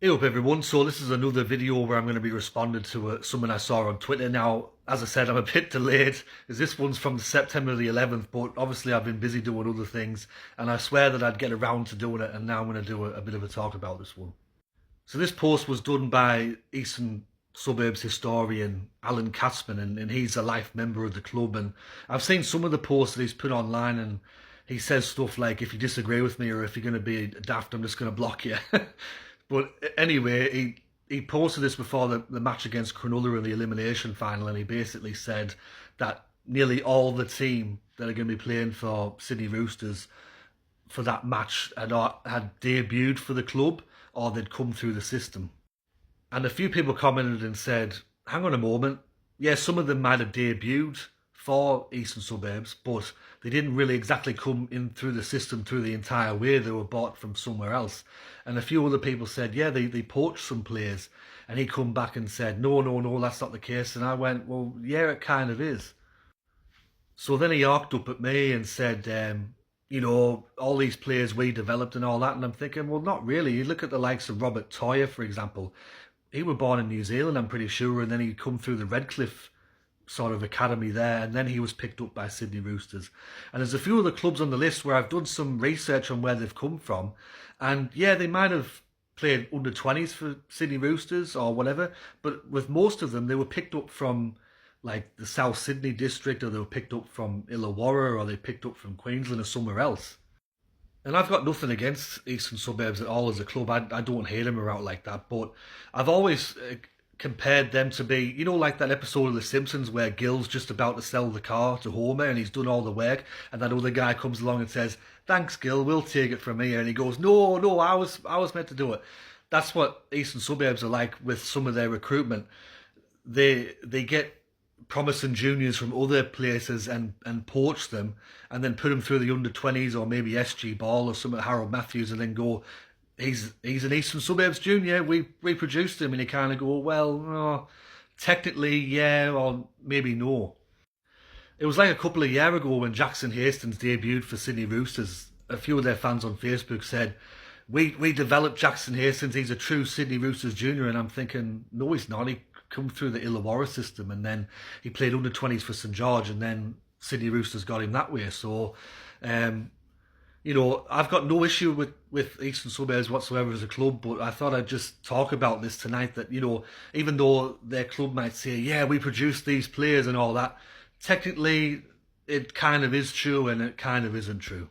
Hey up everyone, so this is another video where I'm going to be responding to someone I saw on Twitter. Now, as I said, I'm a bit delayed because this one's from September the 11th, but obviously I've been busy doing other things and I swear that I'd get around to doing it, and now I'm going to do a bit of a talk about this one. So this post was done by Eastern Suburbs historian Alan Katzman, and he's a life member of the club, and I've seen some of the posts that he's put online, and he says stuff like, if you disagree with me or if you're going to be daft, I'm just going to block you. But anyway, he posted this before the match against Cronulla in the elimination final, and he basically said that nearly all the team that are going to be playing for Sydney Roosters for that match had debuted for the club or they'd come through the system. And a few people commented and said, hang on a moment, yeah, some of them might have debuted for Eastern Suburbs, but they didn't really exactly come in through the system through the entire way. They were bought from somewhere else. And a few other people said, yeah, they poached some players. And he come back and said, no, that's not the case. And I went, well, yeah, it kind of is. So then he arced up at me and said, all these players we developed and all that. And I'm thinking, well, not really. You look at the likes of Robert Toyer, for example. He was born in New Zealand, I'm pretty sure, and then he come through the Redcliffe sort of academy there, and then he was picked up by Sydney Roosters. And there's a few other clubs on the list where I've done some research on where they've come from, and yeah, they might have played under 20s for Sydney Roosters or whatever, but with most of them, they were picked up from like the South Sydney district, or they were picked up from Illawarra, or they picked up from Queensland or somewhere else. And I've got nothing against Eastern Suburbs at all as a club. I don't hate them or out like that, but I've always compared them to be, like that episode of The Simpsons where Gil's just about to sell the car to Homer and he's done all the work, and that other guy comes along and says, "Thanks, Gil, we'll take it from here." And he goes, "No, I was meant to do it." That's what Eastern Suburbs are like with some of their recruitment. They get promising juniors from other places and poach them and then put them through the under-20s or maybe SG Ball or some at Harold Matthews, and then go, he's an Eastern Suburbs junior, we produced him, and you kind of go, well, oh, technically yeah, or maybe no. It was like a couple of years ago when Jackson Hastings debuted for Sydney Roosters. A few of their fans on Facebook said, we developed Jackson Hastings, he's a true Sydney Roosters junior, and I'm thinking, no, he's not. He come through the Illawarra system, and then he played under 20s for St George, and then Sydney Roosters got him that way. So, I've got no issue with Eastern Suburbs whatsoever as a club, but I thought I'd just talk about this tonight, that, even though their club might say, yeah, we produced these players and all that, technically it kind of is true and it kind of isn't true.